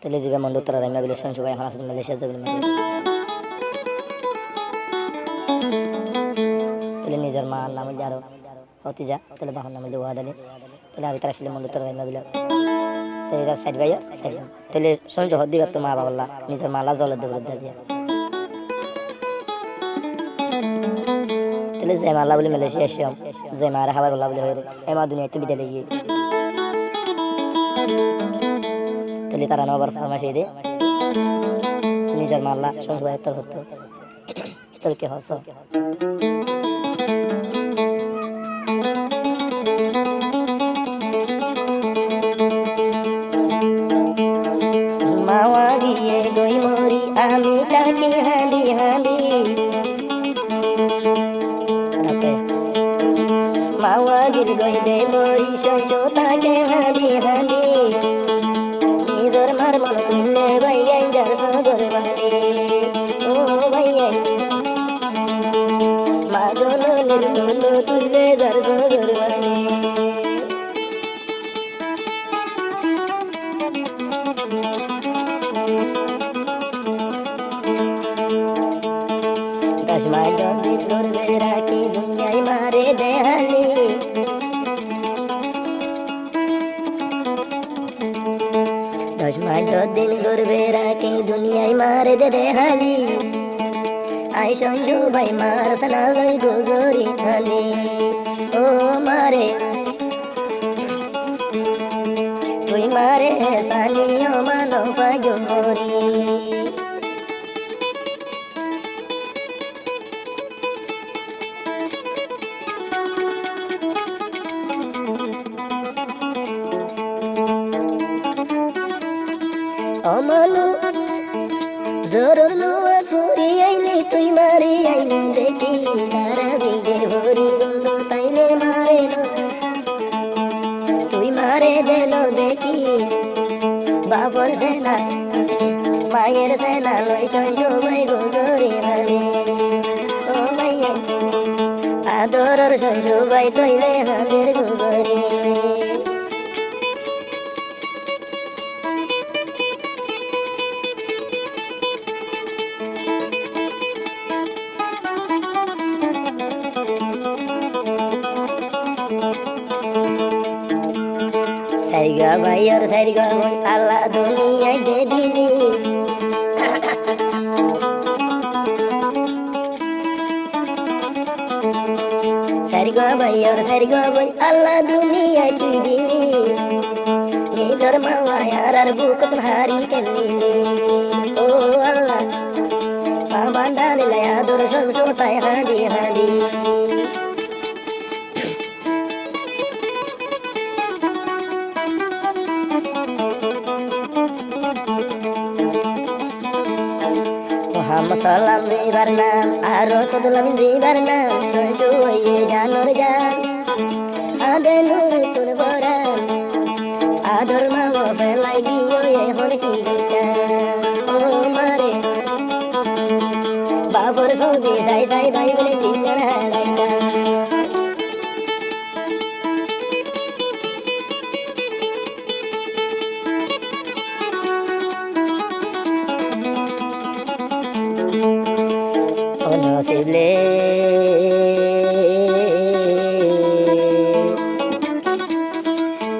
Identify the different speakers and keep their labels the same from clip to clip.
Speaker 1: তেলে জিবা মন্ডু তারা রাইমা বিলেশন সবাই হানাস মালয়েশিয়া জবিল মাঝে তেলে নিজের মা নাম যারো হতি যা তেলে বাহন নাম দেওয়া দালি তেলে আর তারা শিলে মন্ডু তারা রাইমা বিলে তেলে তার সাইড ভাইয়া সাইড তেলে সঞ্জ হদ্দি গত মা বাবাল্লা নিজের মালা জলে দেবর দিয়া তেলে যে মালা বলে মালয়েশিয়া এসেম যে মারা হাওয়া বলা বলে হয়ে এমা দুনিয়াতে বিদায় গিয়ে তেলে তারা নবার ফার্মাসি দে নিজের মাল্লা সংসবায় তোর হতো তেলকে হস মাওয়া গিয়ে গই মরি আমি তাকে হাঁদি হাঁদি মাওয়া গির গই দে মরি সঞ্চো তাকে হাঁদি হাঁদি নিজের মার মন তুললে ভাইয়াই যার সগর বাড়ি ও ভাইয়াই মা জননীর দোলো তুললে যার সগর বাড়ি দশ মাস যদি করবে রাখি দুনিয়ায় মারে দেহালি দশ মাস দিন করবে রাখি দুনিয়ায় মারে দে দেহালি আই সঞ্জু ভাই মার সনালই গুজরি খালি ও মারে তুই মারে সানিও মানো পাজরি অমানু জরুরু ছুরি আইলি তুই মারি আইলি দেখি তারা বিগে ভরি গুলো তাইলে মারে তুই মারে দেলো দেখি বাবর সেনা মায়ের সেনা লই সঞ্জু ভাই গুজরি ভালে ও ভাইয়া আদরর সঞ্জু ভাই তৈলে হাতের গুজরি সাইগা ভাই আর সাইগা ভাই আল্লাহ দুনিয়ায় দে দিনি সাইগা ভাই আর সাইগা ভাই আল্লাহ দুনিয়ায় তুই দিনি নিজের মাওয়া আর বুকত হারি কেলি ও আল্লাহ মা বান্দালে আদর সমসো তাই হাদি হাদি Muhammad salam zibar nam Rasulullah zibar nam Sunju ye janur jan Ade nur tur boran Ador mawo felai diyo ye hon ki gita Oh mare Babur sudi sai sai bai bole dinner halaita Sibli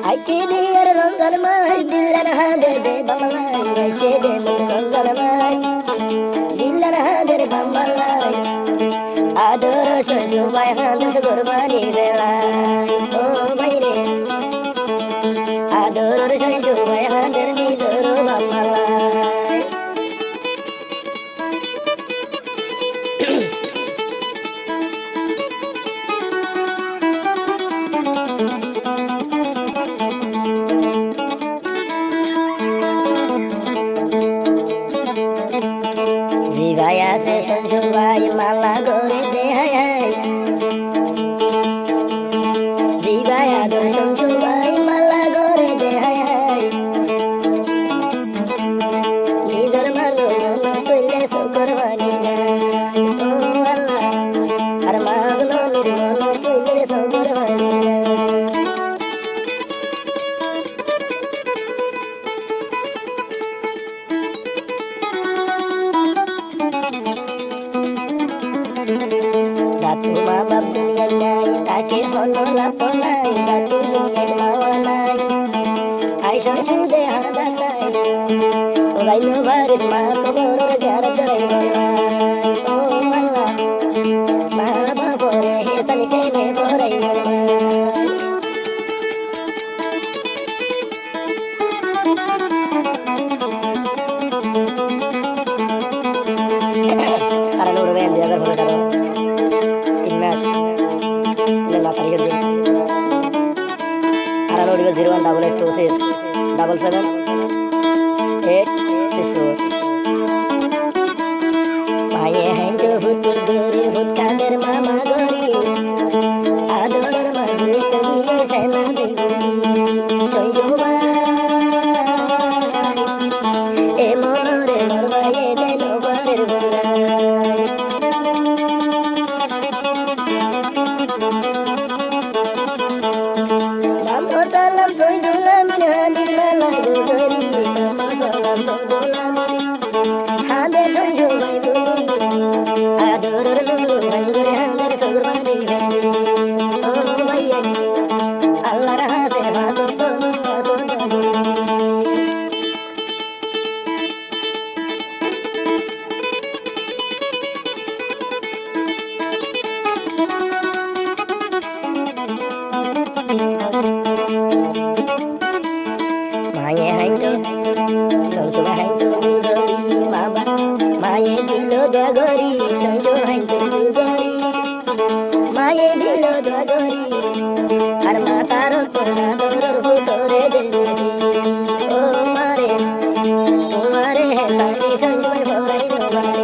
Speaker 1: Aiki diyar rongal mai dillan hadir de bamalai Gaishe de mun rongal mai dillan hadir bamalai Ador shanju bai handas gurbani velai Oh bayre Ador shanju bai handir ni doro bamalai Zibaya se shanju bai mala gore de hai Zibaya dor shanju bai mala gore de hai Nizar malo no tuile sukar vani Oh Allah har maglo nirmano tuile sukar vani বাপ দুনিয়ায় নাই তাকে হলো লাভ নাই রাতে দুনিয়ায় মাওয়া নাই আইসা সুদে হাদা নাই ওরাইলো বাড়ির মা কবরের যারা চড়াইল ও মাল্লা মা বাবরে হেসানি কেনে বরাইল তারা উড়বে 2015 3 মাস না তারিখের দিন তারা উড়বে 01826777864 মায়ে হাইতো হুতুর গরি হুত কাদের মামা গরি আদরের মাঝে কবি সেনা দিবি চৈবা এ মনরে মরবায়ে দেন বারের গোড়ায় নামো সালাম সৈদুলাম হাদিল্লা লাগু গরি নামো সালাম সৈদুলাম হাদে সঞ্জু ভাই বলি আদরের নুরু ভাঙ্গরে হাদের সুরবানি ও ভাইয়া আল্লাহর হাসে হাসো তো হাসো মায়ে হাইতো সঞ্জু হাইতো গরি বাবা মায়ে দিল দগরি সঞ্জু হাইতো গরি মায়ে দিল দগরি আর মাতার তোরা দরর ভুতরে দেছি ও মারে তোমারে হেসানি সঞ্জু ভরাই বাড়ি